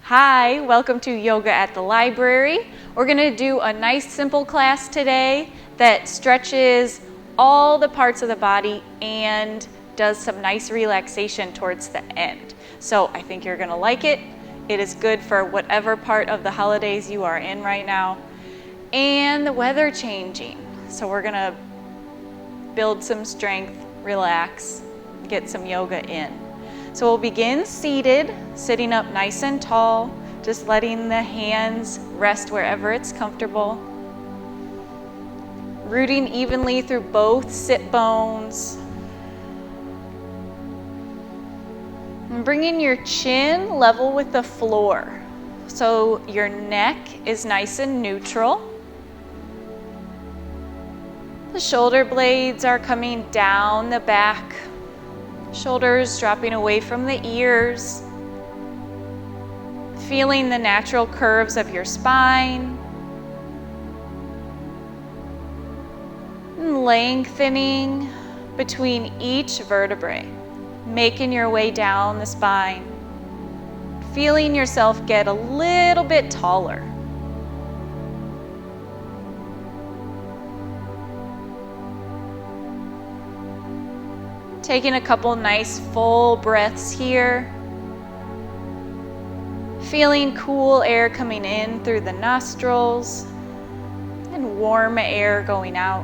Hi, welcome to Yoga at the Library. We're going to do a nice simple class today that stretches all the parts of the body and does some nice relaxation towards the end. So I think you're going to like it. It is good for whatever part of the holidays you are in right now. And the weather changing. So we're going to build some strength, relax, get some yoga in. So we'll begin seated, sitting up nice and tall, just letting the hands rest wherever it's comfortable. Rooting evenly through both sit bones. And bringing your chin level with the floor. So your neck is nice and neutral. The shoulder blades are coming down the back. Shoulders dropping away from the ears. Feeling the natural curves of your spine. And lengthening between each vertebrae. Making your way down the spine. Feeling yourself get a little bit taller. Taking a couple nice full breaths here. Feeling cool air coming in through the nostrils and warm air going out.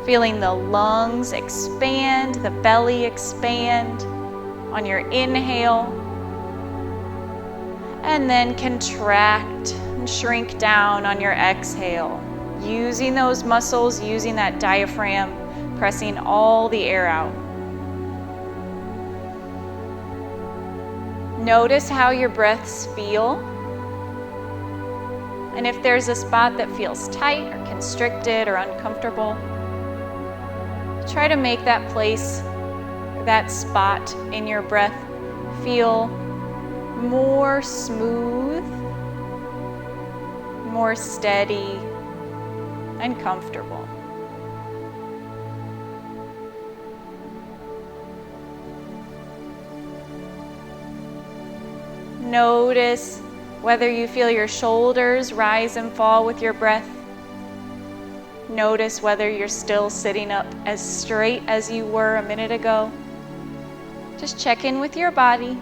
Feeling the lungs expand, the belly expand on your inhale. And then contract and shrink down on your exhale. Using those muscles, using that diaphragm, pressing all the air out. Notice how your breaths feel. And if there's a spot that feels tight or constricted or uncomfortable, try to make that place, that spot in your breath feel more smooth, more steady, and comfortable. Notice whether you feel your shoulders rise and fall with your breath. Notice whether you're still sitting up as straight as you were a minute ago. Just check in with your body.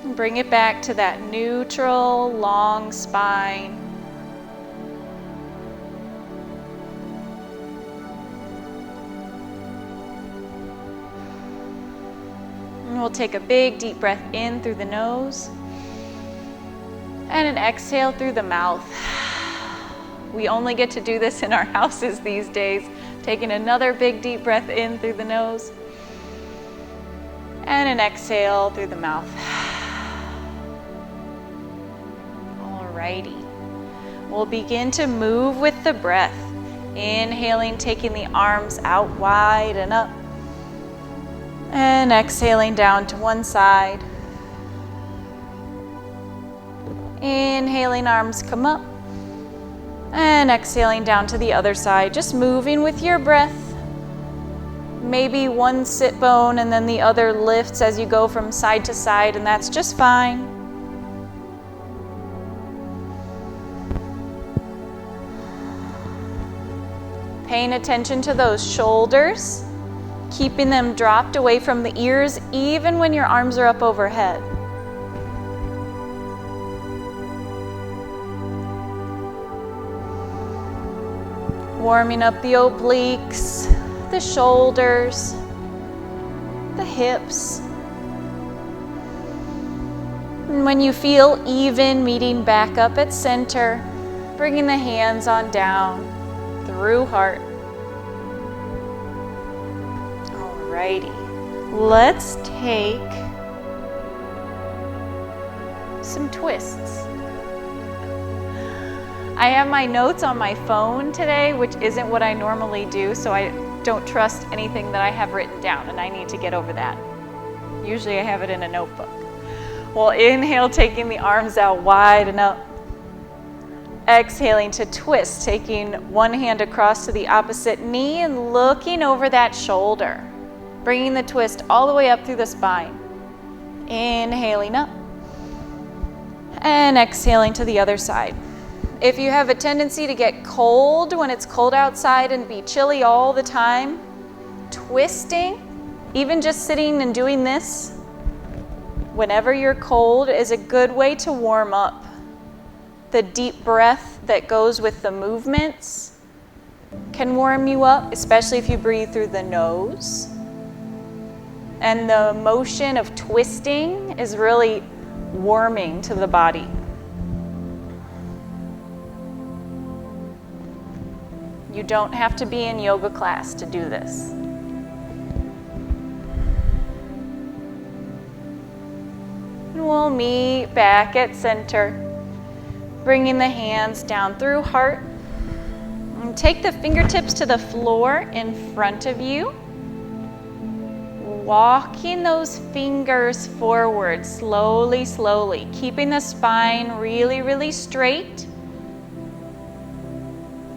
And bring it back to that neutral, long spine. We'll take a big deep breath in through the nose and an exhale through the mouth. We only get to do this in our houses these days. Taking another big deep breath in through the nose and an exhale through the mouth. Alrighty. We'll begin to move with the breath. Inhaling, taking the arms out wide and up. And exhaling down to one side. Inhaling, arms come up. And exhaling down to the other side. Just moving with your breath. Maybe one sit bone and then the other lifts as you go from side to side, and that's just fine. Paying attention to those shoulders. Keeping them dropped away from the ears even when your arms are up overhead. Warming up the obliques, the shoulders, the hips. And when you feel even, meeting back up at center, bringing the hands on down through heart. Alrighty, let's take some twists. I have my notes on my phone today, which isn't what I normally do, so I don't trust anything that I have written down, and I need to get over that. Usually I have it in a notebook. Well, inhale, taking the arms out wide and up. Exhaling to twist, taking one hand across to the opposite knee and looking over that shoulder. Bringing the twist all the way up through the spine. Inhaling up. And exhaling to the other side. If you have a tendency to get cold when it's cold outside and be chilly all the time, twisting, even just sitting and doing this, whenever you're cold, is a good way to warm up. The deep breath that goes with the movements can warm you up, especially if you breathe through the nose. And the motion of twisting is really warming to the body. You don't have to be in yoga class to do this. And we'll meet back at center, bringing the hands down through heart. And take the fingertips to the floor in front of you. Walking those fingers forward slowly, slowly, keeping the spine really, really straight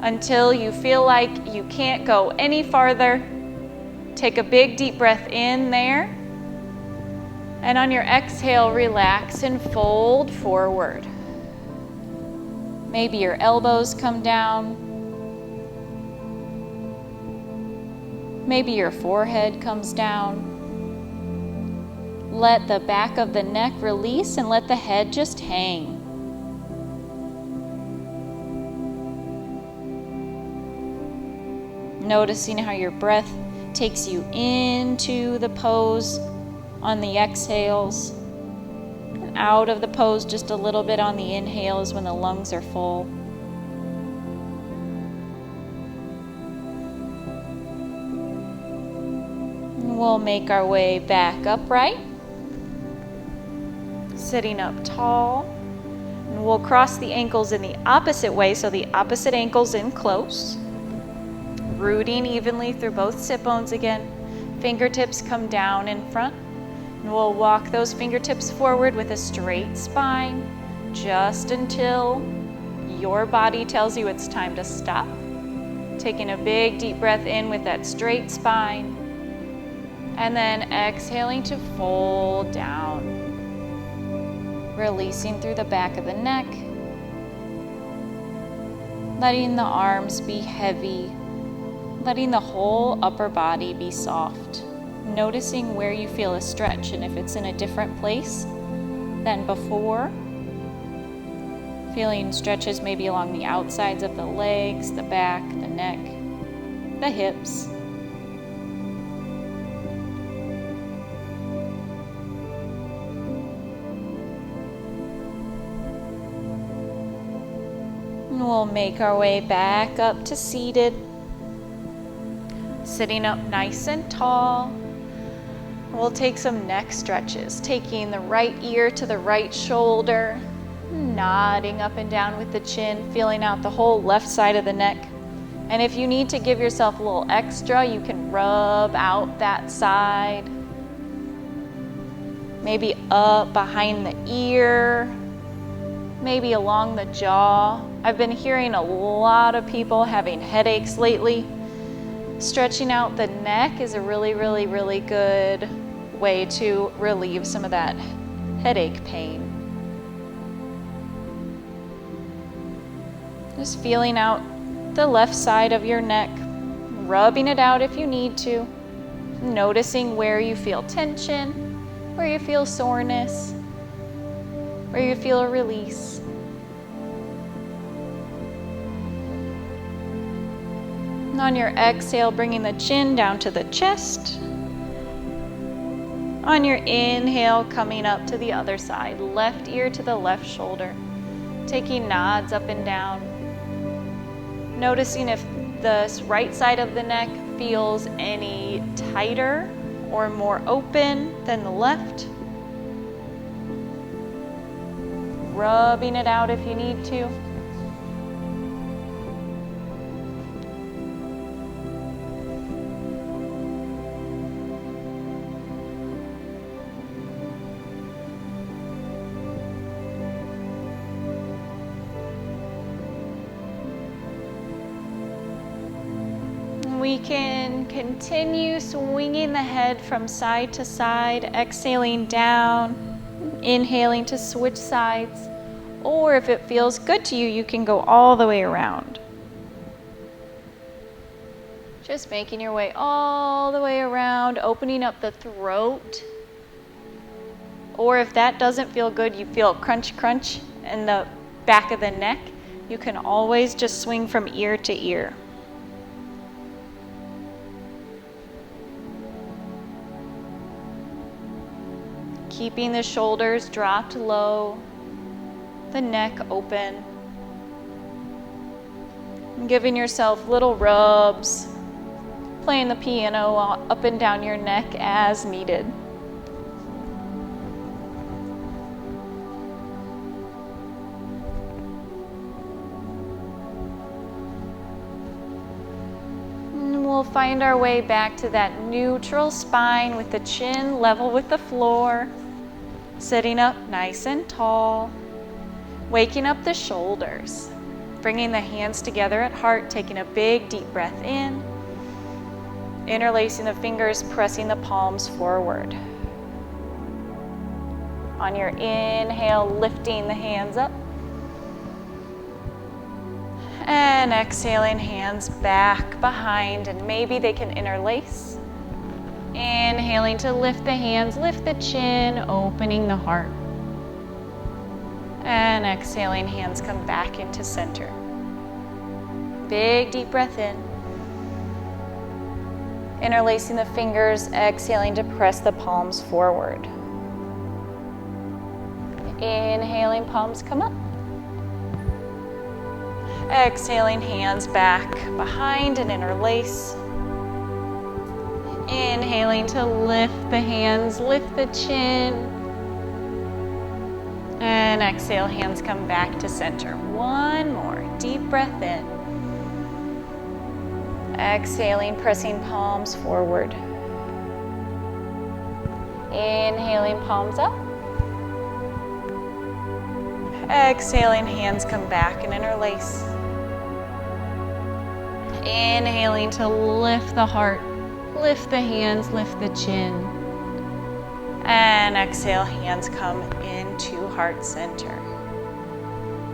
until you feel like you can't go any farther. Take a big deep breath in there. And on your exhale, relax and fold forward. Maybe your elbows come down. Maybe your forehead comes down. Let the back of the neck release and let the head just hang. Noticing how your breath takes you into the pose on the exhales, and out of the pose just a little bit on the inhales when the lungs are full. And we'll make our way back upright, sitting up tall. And we'll cross the ankles in the opposite way, so the opposite ankles in close. Rooting evenly through both sit bones again. Fingertips come down in front. And we'll walk those fingertips forward with a straight spine just until your body tells you it's time to stop. Taking a big deep breath in with that straight spine. And then exhaling to fold down. Releasing through the back of the neck. Letting the arms be heavy. Letting the whole upper body be soft. Noticing where you feel a stretch and if it's in a different place than before. Feeling stretches maybe along the outsides of the legs, the back, the neck, the hips. And we'll make our way back up to seated. Sitting up nice and tall. We'll take some neck stretches, taking the right ear to the right shoulder, nodding up and down with the chin, feeling out the whole left side of the neck. And if you need to give yourself a little extra, you can rub out that side. Maybe up behind the ear, maybe along the jaw. I've been hearing a lot of people having headaches lately. Stretching out the neck is a really, really, really good way to relieve some of that headache pain. Just feeling out the left side of your neck, rubbing it out if you need to, noticing where you feel tension, where you feel soreness, where you feel a release. And on your exhale, bringing the chin down to the chest. On your inhale, coming up to the other side, left ear to the left shoulder, taking nods up and down. Noticing if the right side of the neck feels any tighter or more open than the left. Rubbing it out if you need to. We can continue swinging the head from side to side, exhaling down, inhaling to switch sides. Or if it feels good to you, you can go all the way around. Just making your way all the way around, opening up the throat. Or if that doesn't feel good, you feel crunch, crunch in the back of the neck, you can always just swing from ear to ear. Keeping the shoulders dropped low, the neck open. And giving yourself little rubs, playing the piano up and down your neck as needed. And we'll find our way back to that neutral spine with the chin level with the floor, sitting up nice and tall, waking up the shoulders, bringing the hands together at heart, taking a big deep breath in, interlacing the fingers, pressing the palms forward. On your inhale, lifting the hands up. And exhaling, hands back behind, and maybe they can interlace. Inhaling to lift the hands, lift the chin, opening the heart. And exhaling, hands come back into center. Big deep breath in. Interlacing the fingers, exhaling to press the palms forward. Inhaling, palms come up. Exhaling, hands back behind and interlace. Inhaling to lift the hands, lift the chin. And exhale, hands come back to center. One more, deep breath in. Exhaling, pressing palms forward. Inhaling, palms up. Exhaling, hands come back and interlace. Inhaling to lift the heart, lift the hands, lift the chin. And exhale, hands come into heart center.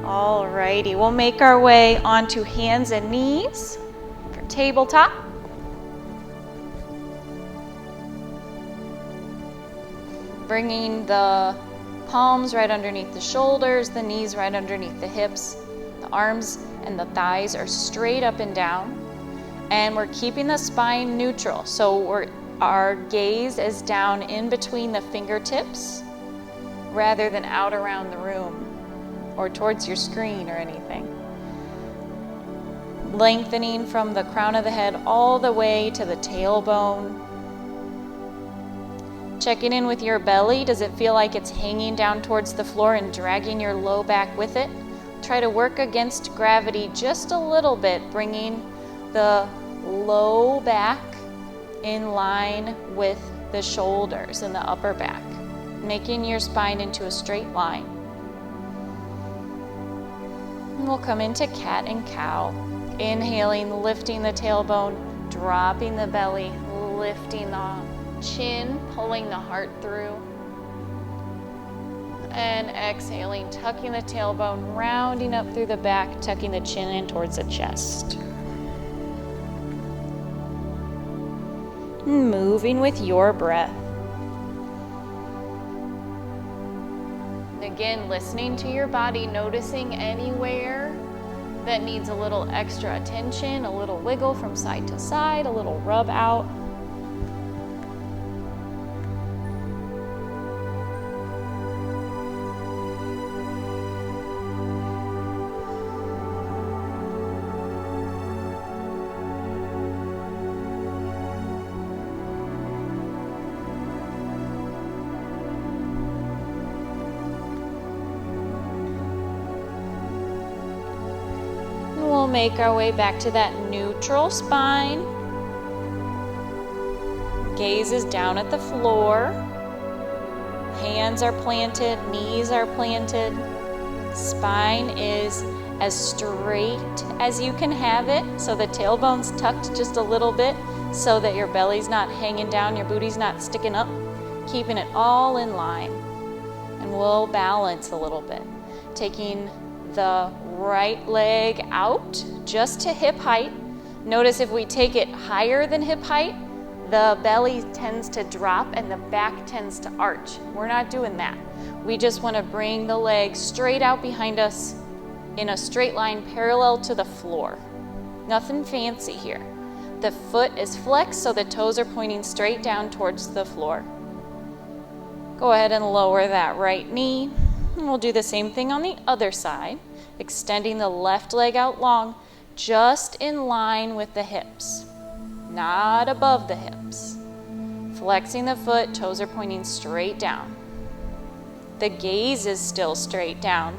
Alrighty, we'll make our way onto hands and knees for tabletop. Bringing the palms right underneath the shoulders, the knees right underneath the hips. The arms and the thighs are straight up and down. And we're keeping the spine neutral. So our gaze is down in between the fingertips rather than out around the room or towards your screen or anything. Lengthening from the crown of the head all the way to the tailbone. Checking in with your belly. Does it feel like it's hanging down towards the floor and dragging your low back with it? Try to work against gravity just a little bit, bringing the low back in line with the shoulders and the upper back, making your spine into a straight line. And we'll come into cat and cow. Inhaling, lifting the tailbone, dropping the belly, lifting the chin, pulling the heart through. And exhaling, tucking the tailbone, rounding up through the back, tucking the chin in towards the chest. Moving with your breath. Again, listening to your body, noticing anywhere that needs a little extra attention, a little wiggle from side to side, a little rub out. We'll make our way back to that neutral spine. Gaze is down at the floor. Hands are planted, knees are planted. Spine is as straight as you can have it. So the tailbone's tucked just a little bit. so that your belly's not hanging down, your booty's not sticking up, keeping it all in line. And we'll balance a little bit, taking the right leg out just to hip height. Notice if we take it higher than hip height, the belly tends to drop and the back tends to arch. We're not doing that. We just want to bring the leg straight out behind us in a straight line parallel to the floor. Nothing fancy here. The foot is flexed so the toes are pointing straight down towards the floor. Go ahead and lower that right knee. And we'll do the same thing on the other side, extending the left leg out long, just in line with the hips, not above the hips. Flexing the foot, toes are pointing straight down. The gaze is still straight down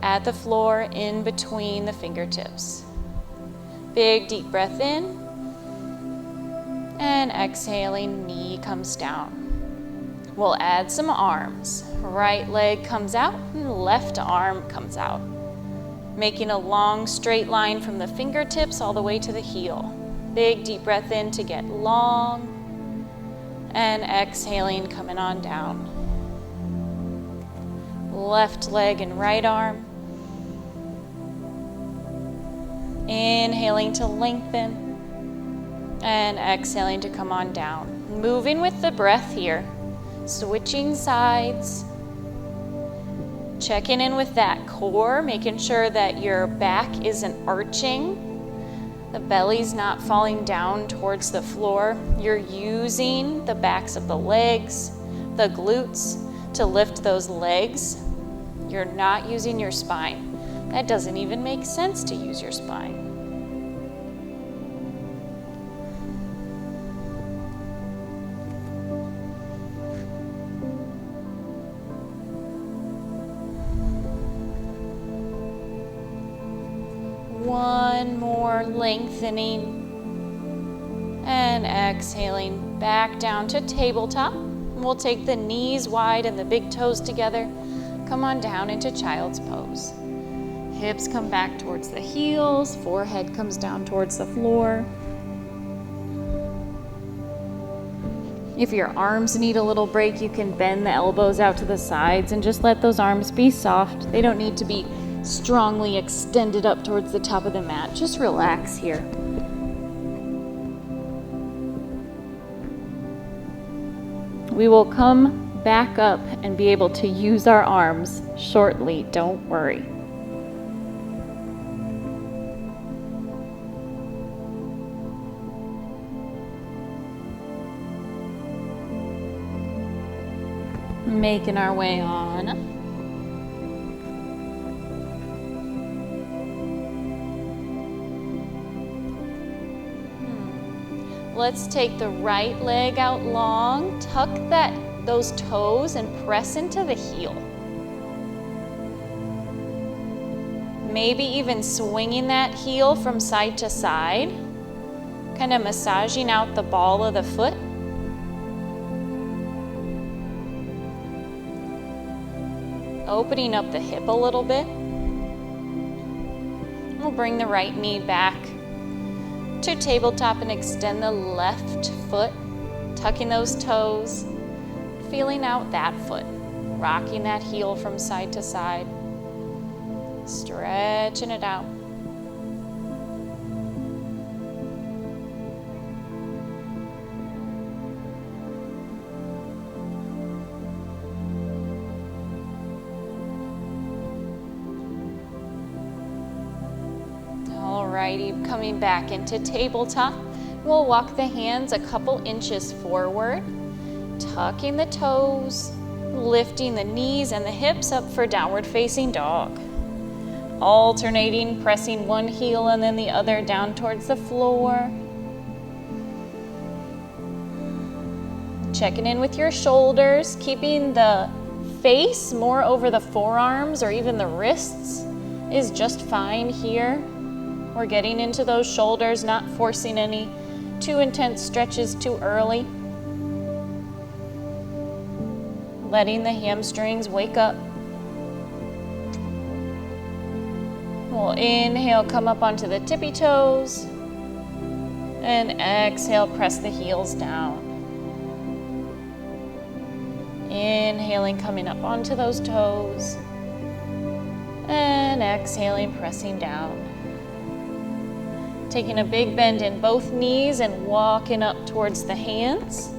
at the floor in between the fingertips. Big deep breath in, and exhaling, knee comes down. We'll add some arms. Right leg comes out and left arm comes out, making a long straight line from the fingertips all the way to the heel. Big deep breath in to get long, and exhaling, coming on down. Left leg and right arm. Inhaling to lengthen, and exhaling to come on down. Moving with the breath here. Switching sides, checking in with that core, making sure that your back isn't arching, the belly's not falling down towards the floor. You're using the backs of the legs, the glutes to lift those legs. You're not using your spine. That doesn't even make sense to use your spine. One more, lengthening and exhaling back down to tabletop. We'll take the knees wide and the big toes together. Come on down into child's pose. Hips come back towards the heels, forehead comes down towards the floor. If your arms need a little break, you can bend the elbows out to the sides and just let those arms be soft. They don't need to be strongly extended up towards the top of the mat. Just relax here. We will come back up and be able to use our arms shortly, don't worry. Making our way on. Let's take the right leg out long, tuck those toes and press into the heel. Maybe even swinging that heel from side to side, kind of massaging out the ball of the foot. Opening up the hip a little bit. We'll bring the right knee back to tabletop and extend the left foot, tucking those toes, feeling out that foot, rocking that heel from side to side, stretching it out. Alrighty, coming back into tabletop. We'll walk the hands a couple inches forward, tucking the toes, lifting the knees and the hips up for downward facing dog. Alternating, pressing one heel and then the other down towards the floor. Checking in with your shoulders, keeping the face more over the forearms or even the wrists is just fine here. We're getting into those shoulders, not forcing any too intense stretches too early. Letting the hamstrings wake up. We'll inhale, come up onto the tippy toes. And exhale, press the heels down. Inhaling, coming up onto those toes. And exhaling, pressing down. Taking a big bend in both knees and walking up towards the hands.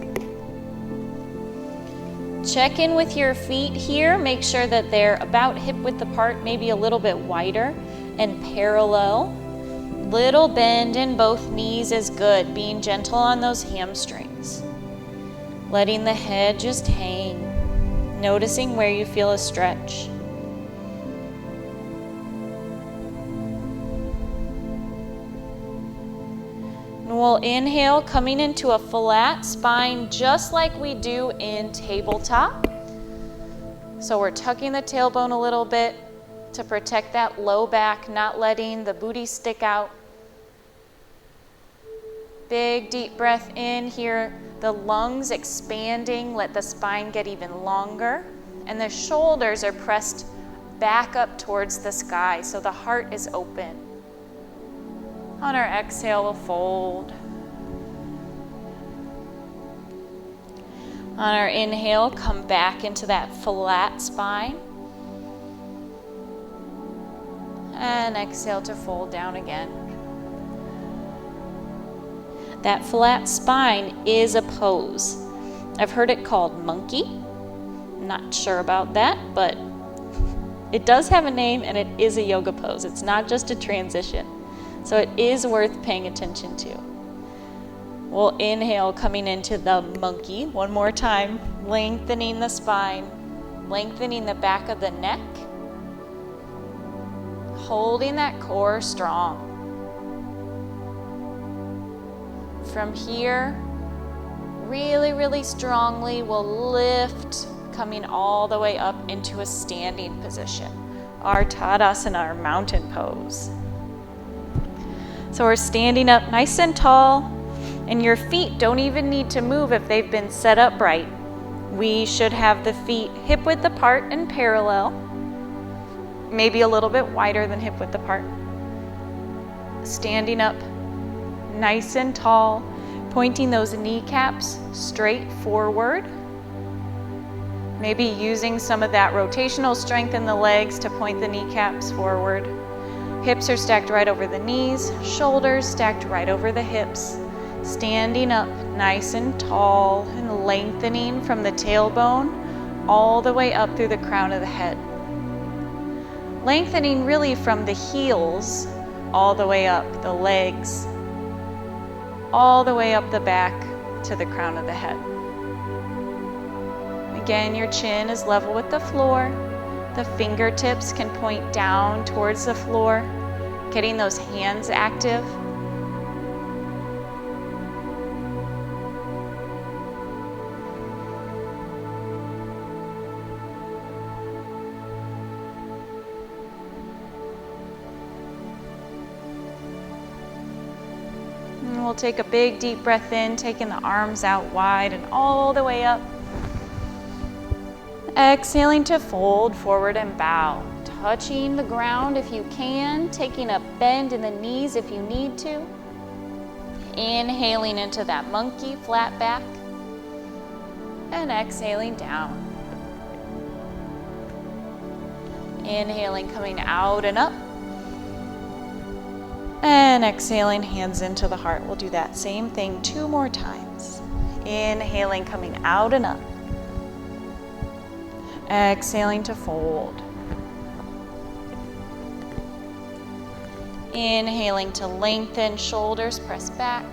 Check in with your feet here. Make sure that they're about hip width apart, maybe a little bit wider and parallel. Little bend in both knees is good. Being gentle on those hamstrings. Letting the head just hang. Noticing where you feel a stretch. And we'll inhale, coming into a flat spine just like we do in tabletop. So we're tucking the tailbone a little bit to protect that low back, not letting the booty stick out. Big deep breath in here, the lungs expanding, let the spine get even longer, and the shoulders are pressed back up towards the sky, so the heart is open. On our exhale, we'll fold. On our inhale, come back into that flat spine. And exhale to fold down again. That flat spine is a pose. I've heard it called monkey. Not sure about that, but it does have a name and it is a yoga pose. It's not just a transition. So it is worth paying attention to. We'll inhale, coming into the monkey. One more time, lengthening the spine, lengthening the back of the neck, holding that core strong. From here, really, really strongly, we'll lift, coming all the way up into a standing position, our Tadasana, our mountain pose. So we're standing up nice and tall, and your feet don't even need to move if they've been set up right. We should have the feet hip width apart and parallel, maybe a little bit wider than hip width apart. Standing up nice and tall, pointing those kneecaps straight forward. Maybe using some of that rotational strength in the legs to point the kneecaps forward. Hips are stacked right over the knees, shoulders stacked right over the hips. Standing up nice and tall and lengthening from the tailbone all the way up through the crown of the head. Lengthening really from the heels all the way up, the legs, all the way up the back to the crown of the head. Again, your chin is level with the floor. The fingertips can point down towards the floor, getting those hands active. And we'll take a big deep breath in, taking the arms out wide and all the way up. Exhaling to fold forward and bow. Touching the ground if you can, taking a bend in the knees if you need to. Inhaling into that monkey, flat back. And exhaling down. Inhaling, coming out and up. And exhaling, hands into the heart. We'll do that same thing 2 more times. Inhaling, coming out and up. Exhaling to fold. Inhaling to lengthen, shoulders press back.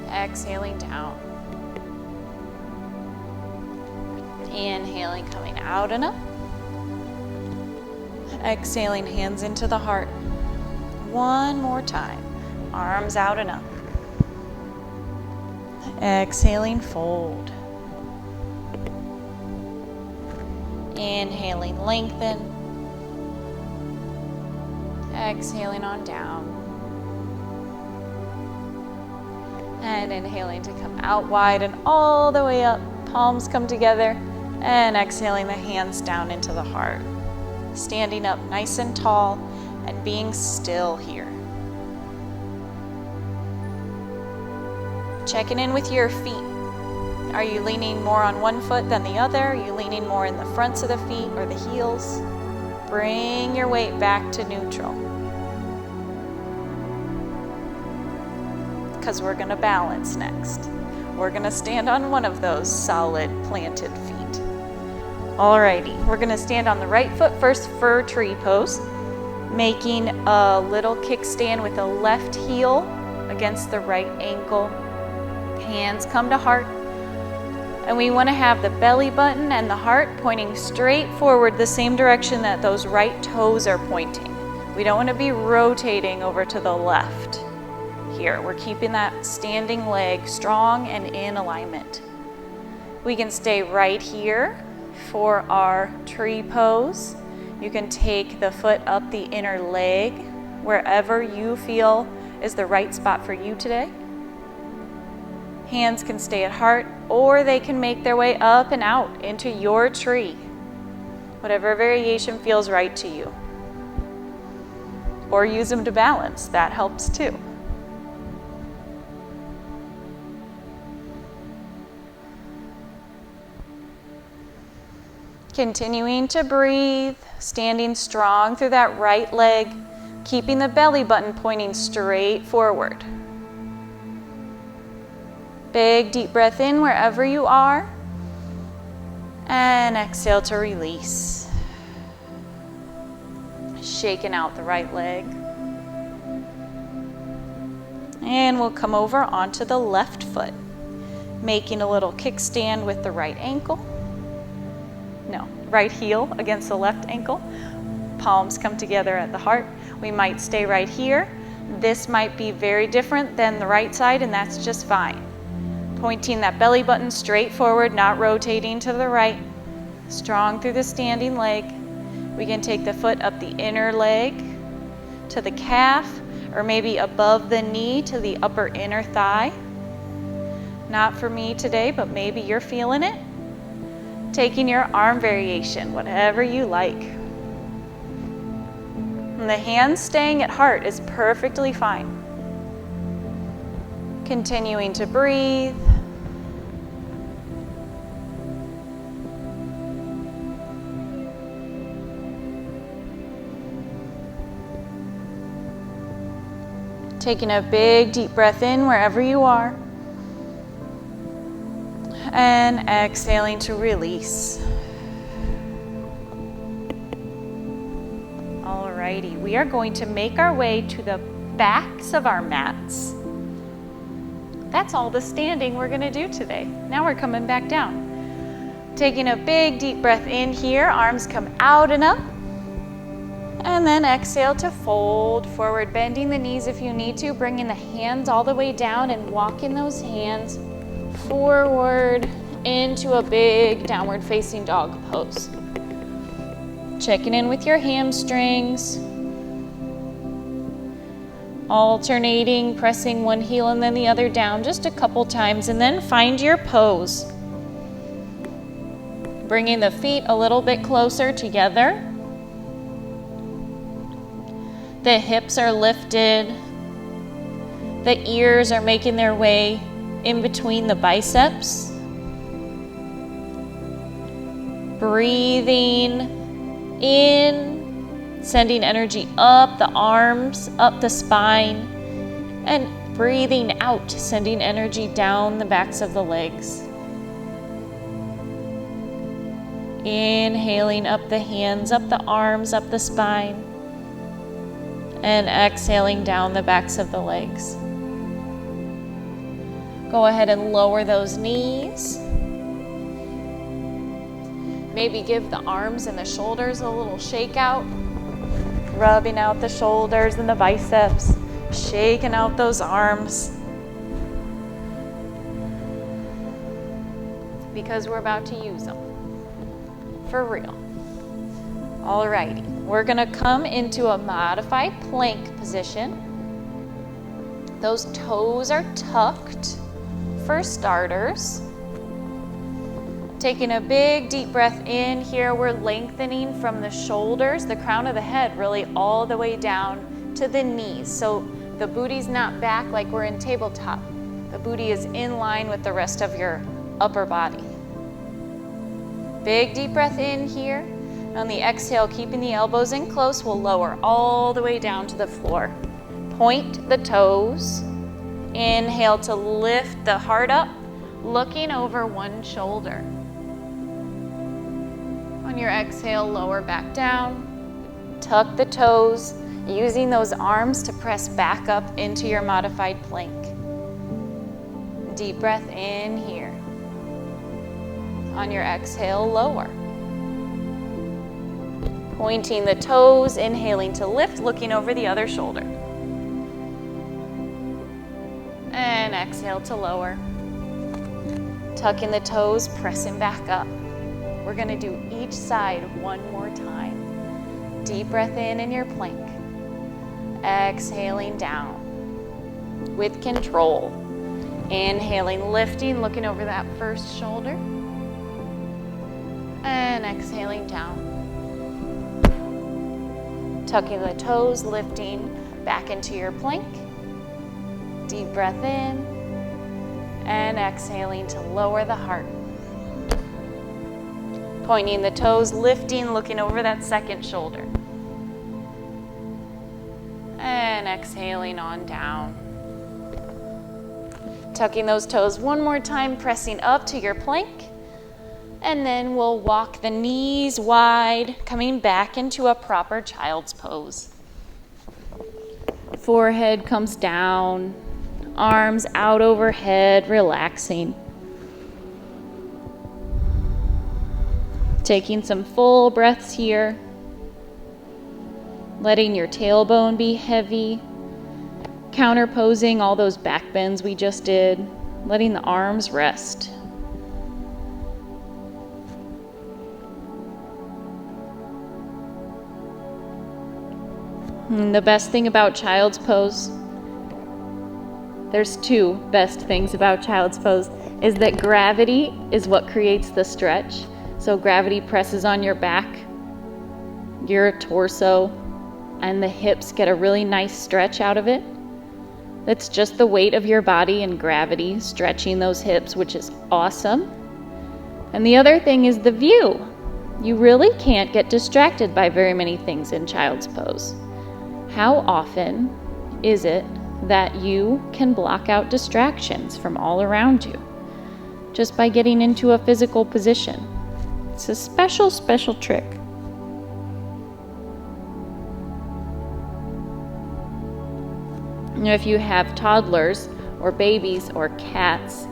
Exhaling down. Inhaling, coming out and up. Exhaling, hands into the heart. 1 more time. Arms out and up. Exhaling, fold. Inhaling, lengthen. Exhaling on down. And inhaling to come out wide and all the way up. Palms come together. And exhaling the hands down into the heart. Standing up nice and tall and being still here. Checking in with your feet. Are you leaning more on one foot than the other? Are you leaning more in the fronts of the feet or the heels? Bring your weight back to neutral. Because we're going to balance next. We're going to stand on one of those solid planted feet. Alrighty, we're going to stand on the right foot first for tree pose, making a little kickstand with the left heel against the right ankle. Hands come to heart. And we want to have the belly button and the heart pointing straight forward the same direction that those right toes are pointing. We don't want to be rotating over to the left. Here, we're keeping that standing leg strong and in alignment. We can stay right here for our tree pose. You can take the foot up the inner leg, wherever you feel is the right spot for you today. Hands can stay at heart, or they can make their way up and out into your tree. Whatever variation feels right to you. Or use them to balance, that helps too. Continuing to breathe, standing strong through that right leg, keeping the belly button pointing straight forward. Big deep breath in wherever you are, and exhale to release. Shaking out the right leg. And we'll come over onto the left foot, making a little kickstand with the right ankle. No, right heel against the left ankle. Palms come together at the heart. We might stay right here. This might be very different than the right side, and that's just fine. Pointing that belly button straight forward, not rotating to the right. Strong through the standing leg. We can take the foot up the inner leg to the calf, or maybe above the knee to the upper inner thigh. Not for me today, but maybe you're feeling it. Taking your arm variation, whatever you like. And the hands staying at heart is perfectly fine. Continuing to breathe. Taking a big deep breath in wherever you are. And exhaling to release. Alrighty, we are going to make our way to the backs of our mats. That's all the standing we're going to do today. Now we're coming back down. Taking a big deep breath in here, arms come out and up. And then exhale to fold forward, bending the knees if you need to, bringing the hands all the way down and walking those hands forward into a big downward facing dog pose. Checking in with your hamstrings. Alternating, pressing one heel and then the other down just a couple times, and then find your pose. Bringing the feet a little bit closer together. The hips are lifted. The ears are making their way in between the biceps. Breathing in, sending energy up the arms, up the spine, and breathing out, sending energy down the backs of the legs. Inhaling up the hands, up the arms, up the spine, and exhaling down the backs of the legs. Go ahead and lower those knees. Maybe give the arms and the shoulders a little shake out. Rubbing out the shoulders and the biceps, shaking out those arms. Because we're about to use them. For real. Alrighty, we're gonna come into a modified plank position. Those toes are tucked for starters. Taking a big deep breath in here, we're lengthening from the shoulders, the crown of the head, really all the way down to the knees. So the booty's not back like we're in tabletop. The booty is in line with the rest of your upper body. Big deep breath in here. On the exhale, keeping the elbows in close, we'll lower all the way down to the floor. Point the toes. Inhale to lift the heart up, looking over one shoulder. On your exhale, lower back down. Tuck the toes, using those arms to press back up into your modified plank. Deep breath in here. On your exhale, lower. Pointing the toes, inhaling to lift, looking over the other shoulder. And exhale to lower. Tucking the toes, pressing back up. We're going to do each side one more time. Deep breath in your plank. Exhaling down with control. Inhaling, lifting, looking over that first shoulder. And exhaling down. Tucking the toes, lifting back into your plank. Deep breath in. And exhaling to lower the heart. Pointing the toes, lifting, looking over that second shoulder. And exhaling on down. Tucking those toes one more time, pressing up to your plank. And then we'll walk the knees wide, coming back into a proper child's pose. Forehead comes down, arms out overhead, relaxing. Taking some full breaths here. Letting your tailbone be heavy. Counterposing all those back bends we just did. Letting the arms rest. And the best thing about child's pose, there's two best things about child's pose, is that gravity is what creates the stretch. So gravity presses on your back, your torso, and the hips get a really nice stretch out of it. That's just the weight of your body and gravity stretching those hips, which is awesome. And the other thing is the view. You really can't get distracted by very many things in child's pose. How often is it that you can block out distractions from all around you just by getting into a physical position? It's a special, special trick. You know, if you have toddlers or babies or cats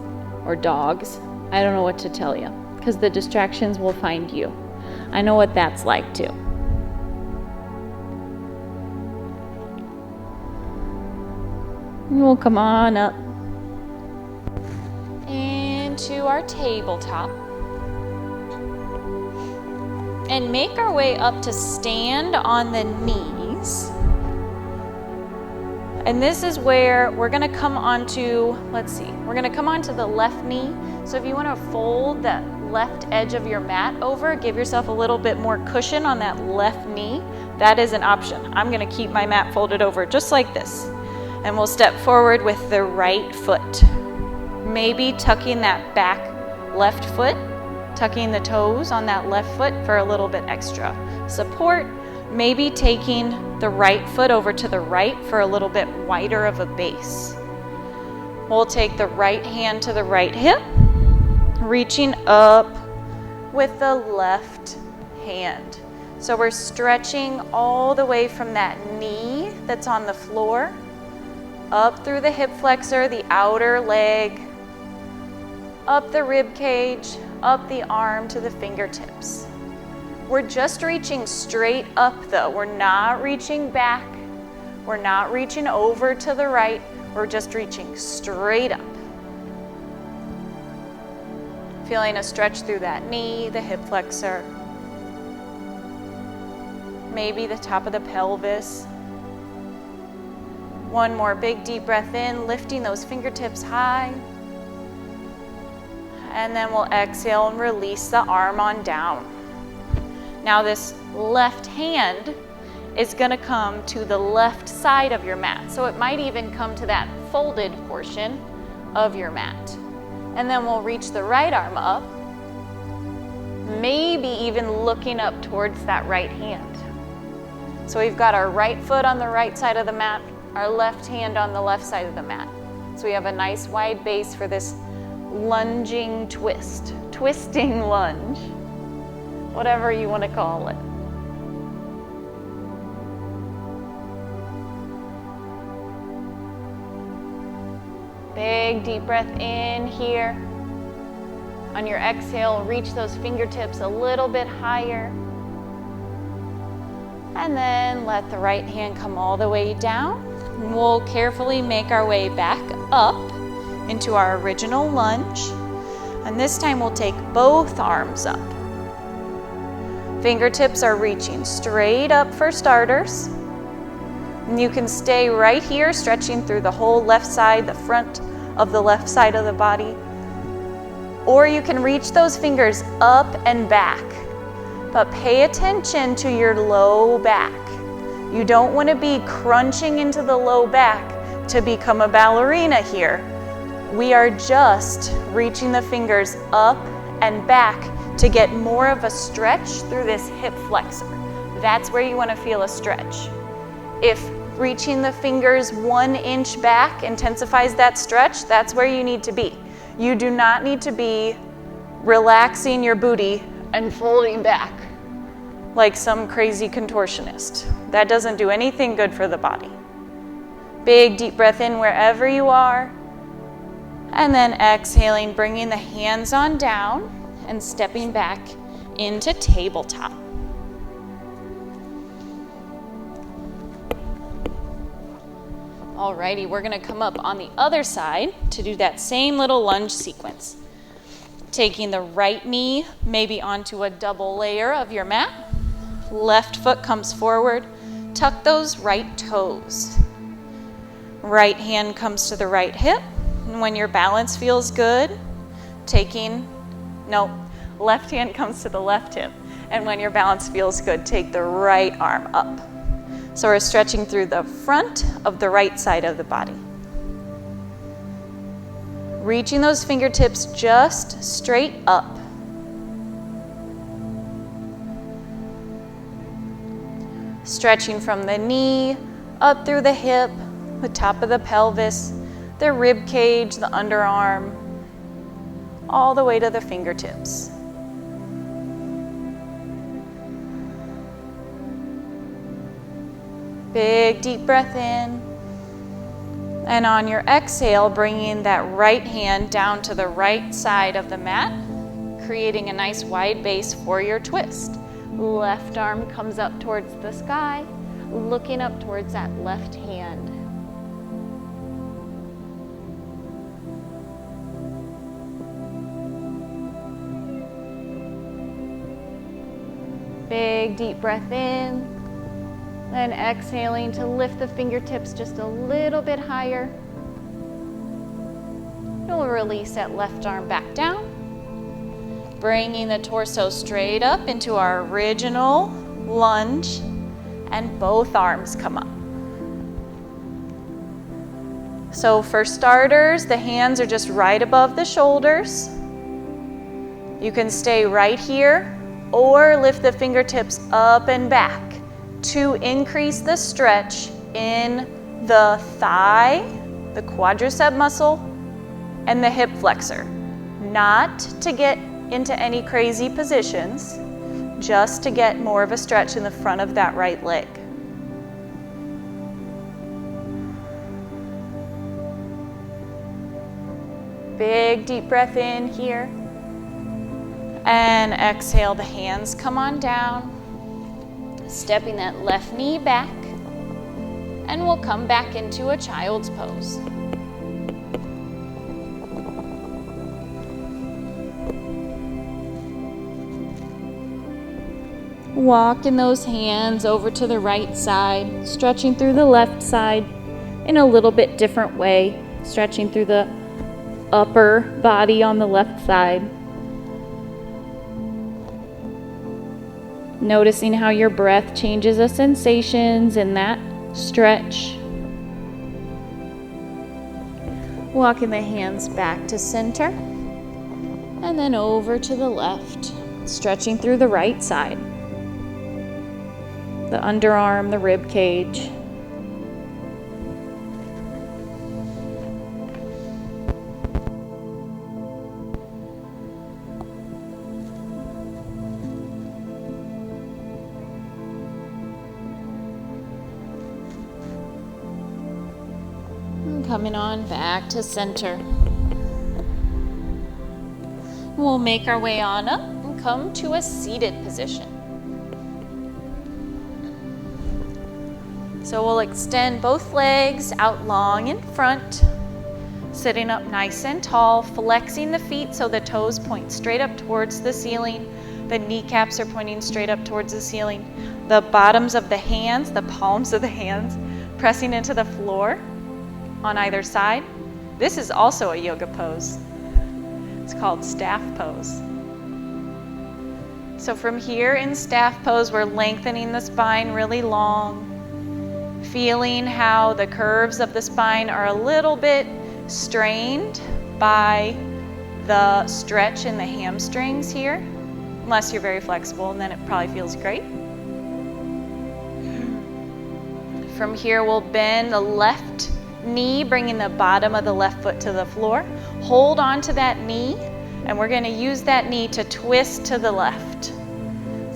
or dogs, I don't know what to tell you, because the distractions will find you. I know what that's like too. And we'll come on up into our tabletop and make our way up to stand on the knees. And this is where we're going to come onto, we're going to come onto the left knee. So if you want to fold that left edge of your mat over, give yourself a little bit more cushion on that left knee, that is an option. I'm going to keep my mat folded over just like this. And we'll step forward with the right foot. Maybe tucking that back left foot, tucking the toes on that left foot for a little bit extra support. Maybe taking the right foot over to the right for a little bit wider of a base. We'll take the right hand to the right hip, reaching up with the left hand. So we're stretching all the way from that knee that's on the floor, up through the hip flexor, the outer leg, up the rib cage, up the arm to the fingertips. We're just reaching straight up though. We're not reaching back. We're not reaching over to the right. We're just reaching straight up. Feeling a stretch through that knee, the hip flexor, maybe the top of the pelvis. One more big deep breath in, lifting those fingertips high. And then we'll exhale and release the arm on down. Now this left hand is going to come to the left side of your mat. So it might even come to that folded portion of your mat. And then we'll reach the right arm up, maybe even looking up towards that right hand. So we've got our right foot on the right side of the mat, our left hand on the left side of the mat. So we have a nice wide base for this lunging twist, twisting lunge, whatever you want to call it. Big deep breath in here. On your exhale, reach those fingertips a little bit higher. And then let the right hand come all the way down. And we'll carefully make our way back up into our original lunge. And this time we'll take both arms up. Fingertips are reaching straight up for starters. And you can stay right here, stretching through the whole left side, the front of the left side of the body. Or you can reach those fingers up and back. But pay attention to your low back. You don't want to be crunching into the low back to become a ballerina here. We are just reaching the fingers up and back to get more of a stretch through this hip flexor. That's where you want to feel a stretch. If reaching the fingers 1 inch back intensifies that stretch, that's where you need to be. You do not need to be relaxing your booty and folding back like some crazy contortionist. That doesn't do anything good for the body. Big deep breath in wherever you are. And then exhaling, bringing the hands on down and stepping back into tabletop. Alrighty, we're gonna come up on the other side to do that same little lunge sequence. Taking the right knee maybe onto a double layer of your mat. Left foot comes forward. Tuck those right toes. Right hand comes to the right hip. And when your balance feels good, left hand comes to the left hip. And when your balance feels good, take the right arm up. So we're stretching through the front of the right side of the body. Reaching those fingertips just straight up. Stretching from the knee, up through the hip, the top of the pelvis, the rib cage, the underarm, all the way to the fingertips. Big deep breath in. And on your exhale, bringing that right hand down to the right side of the mat, creating a nice wide base for your twist. Left arm comes up towards the sky, looking up towards that left hand. Big deep breath in. And exhaling to lift the fingertips just a little bit higher. We'll release that left arm back down. Bringing the torso straight up into our original lunge. And both arms come up. So for starters, the hands are just right above the shoulders. You can stay right here or lift the fingertips up and back to increase the stretch in the thigh, the quadricep muscle, and the hip flexor. Not to get into any crazy positions, just to get more of a stretch in the front of that right leg. Big deep breath in here. And exhale, the hands come on down. Stepping that left knee back, and we'll come back into a child's pose. Walking those hands over to the right side, stretching through the left side in a little bit different way, stretching through the upper body on the left side. Noticing how your breath changes the sensations in that stretch. Walking the hands back to center and then over to the left, stretching through the right side, the underarm, the rib cage. Coming on back to center. We'll make our way on up and come to a seated position. So we'll extend both legs out long in front, sitting up nice and tall, flexing the feet so the toes point straight up towards the ceiling. The kneecaps are pointing straight up towards the ceiling. The bottoms of the hands, the palms of the hands, pressing into the floor on either side. This is also a yoga pose. It's called staff pose. So from here in staff pose, we're lengthening the spine really long, feeling how the curves of the spine are a little bit strained by the stretch in the hamstrings here, unless you're very flexible, and then it probably feels great. From here, we'll bend the left knee, bringing the bottom of the left foot to the floor. Hold on to that knee, and we're going to use that knee to twist to the left.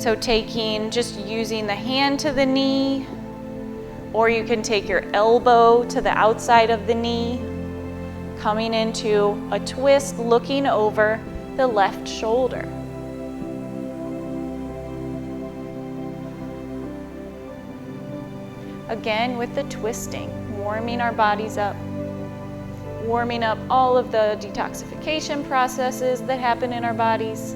So just using the hand to the knee, or you can take your elbow to the outside of the knee, coming into a twist, looking over the left shoulder. Again with the twisting, warming our bodies up, warming up all of the detoxification processes that happen in our bodies.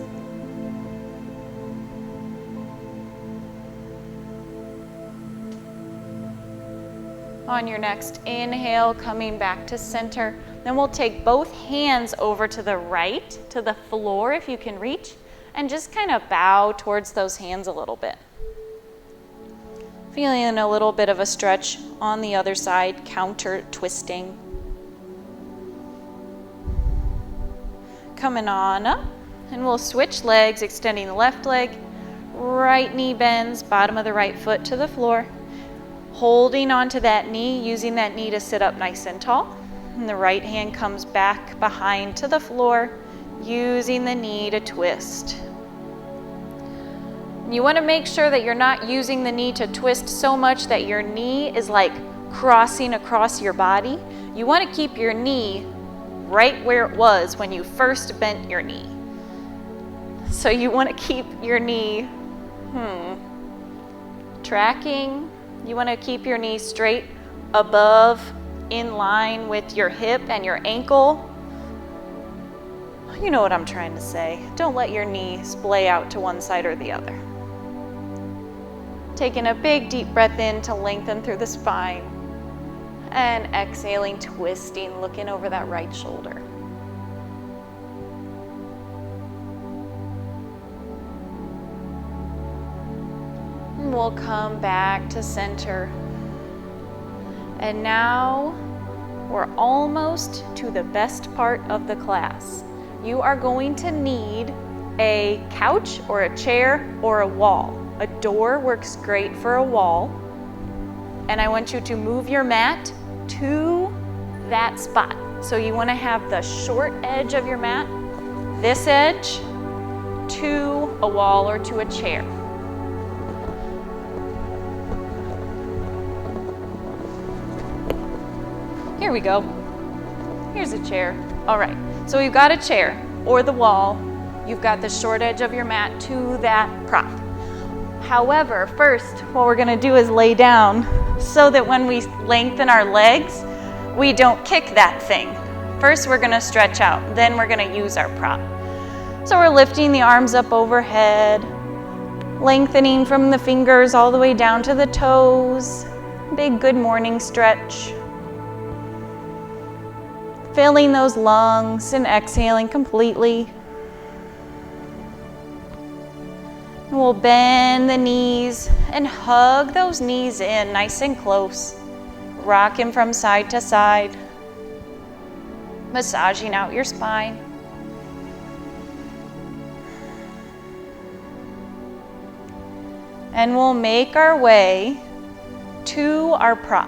On your next inhale, coming back to center, then we'll take both hands over to the right, to the floor if you can reach, and just kind of bow towards those hands a little bit. Feeling a little bit of a stretch on the other side, counter twisting. Coming on up, and we'll switch legs, extending the left leg, right knee bends, bottom of the right foot to the floor. Holding onto that knee, using that knee to sit up nice and tall. And the right hand comes back behind to the floor, using the knee to twist. You want to make sure that you're not using the knee to twist so much that your knee is like crossing across your body. You want to keep your knee right where it was when you first bent your knee. So you want to keep your knee tracking. You want to keep your knee straight above, in line with your hip and your ankle. You know what I'm trying to say. Don't let your knee splay out to one side or the other. Taking a big deep breath in to lengthen through the spine. And exhaling, twisting, looking over that right shoulder. And we'll come back to center. And now we're almost to the best part of the class. You are going to need a couch or a chair or a wall. A door works great for a wall. And I want you to move your mat to that spot. So you want to have the short edge of your mat, this edge, to a wall or to a chair. Here we go. Here's a chair. All right, so you've got a chair or the wall. You've got the short edge of your mat to that prop. However, first, what we're gonna do is lay down so that when we lengthen our legs, we don't kick that thing. First, we're gonna stretch out, then we're gonna use our prop. So we're lifting the arms up overhead, lengthening from the fingers all the way down to the toes. Big good morning stretch. Filling those lungs and exhaling completely. We'll bend the knees and hug those knees in nice and close. Rocking from side to side. massaging out your spine. And we'll make our way to our prop.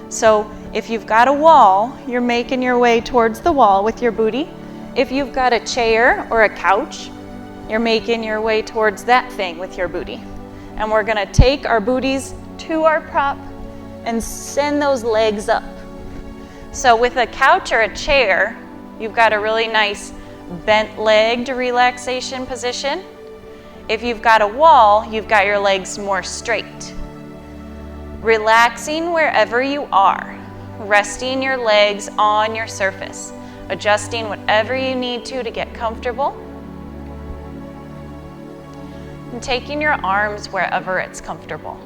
So if you've got a wall, you're making your way towards the wall with your booty. If you've got a chair or a couch, you're making your way towards that thing with your booty. And we're gonna take our booties to our prop and send those legs up. So with a couch or a chair, you've got a really nice bent legged relaxation position. If you've got a wall, you've got your legs more straight. Relaxing wherever you are, resting your legs on your surface, adjusting whatever you need to get comfortable, and taking your arms wherever it's comfortable.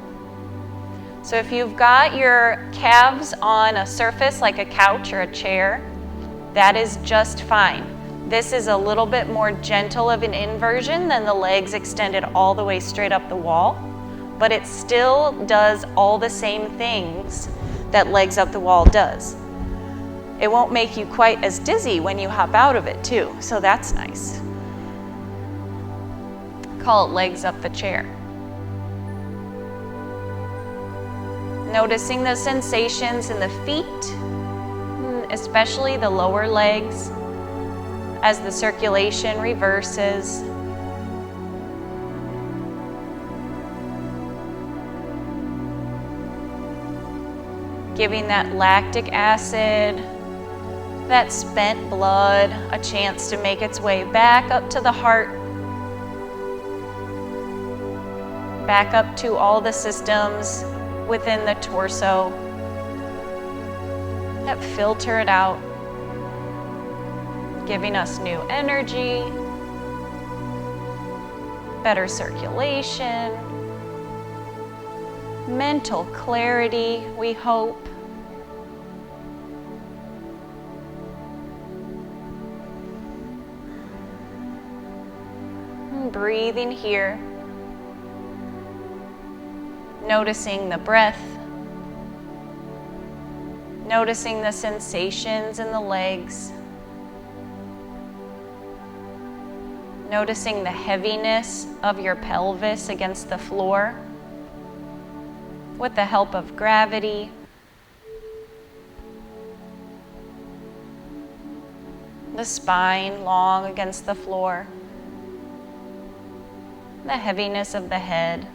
So if you've got your calves on a surface like a couch or a chair, that is just fine. This is a little bit more gentle of an inversion than the legs extended all the way straight up the wall, but it still does all the same things that legs up the wall does. It won't make you quite as dizzy when you hop out of it too, so that's nice. Call it legs up the chair. Noticing the sensations in the feet, especially the lower legs, as the circulation reverses. Giving that lactic acid, that spent blood, a chance to make its way back up to the heart, back up to all the systems within the torso that filter it out, giving us new energy, better circulation, mental clarity, we hope. And breathing here, noticing the breath, noticing the sensations in the legs, noticing the heaviness of your pelvis against the floor with the help of gravity. The spine long against the floor, the heaviness of the head.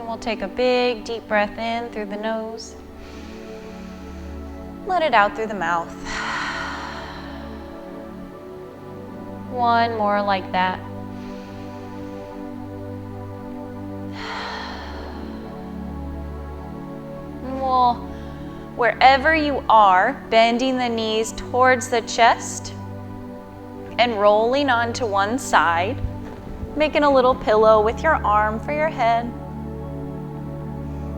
We'll take a big deep breath in through the nose. Let it out through the mouth. One more like that. And we'll, wherever you are, bending the knees towards the chest and rolling onto one side, making a little pillow with your arm for your head.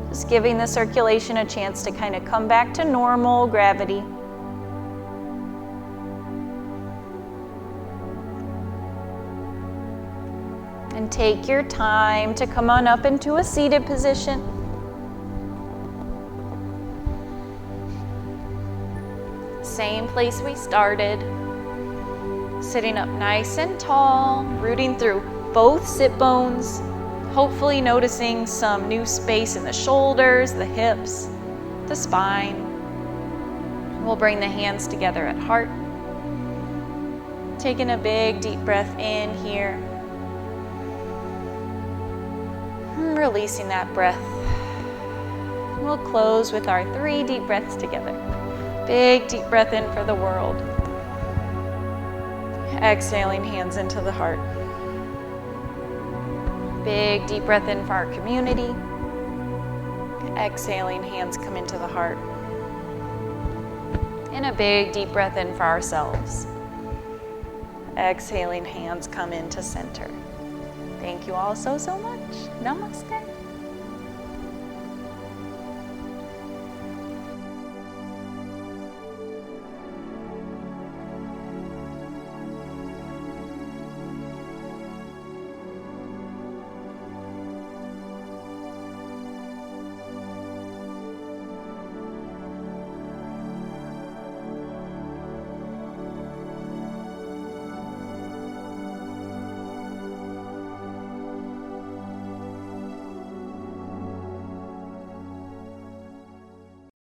Just giving the circulation a chance to kind of come back to normal gravity. And take your time to come on up into a seated position. Same place we started. Sitting up nice and tall, rooting through both sit bones. Hopefully noticing some new space in the shoulders, the hips, the spine. We'll bring the hands together at heart. Taking a big deep breath in here. And releasing that breath. We'll close with our 3 deep breaths together. Big deep breath in for the world. Exhaling hands into the heart. Big deep breath in for our community. Exhaling, hands come into the heart. And a big deep breath in for ourselves. Exhaling, hands come into center. Thank you all so much. Namaste.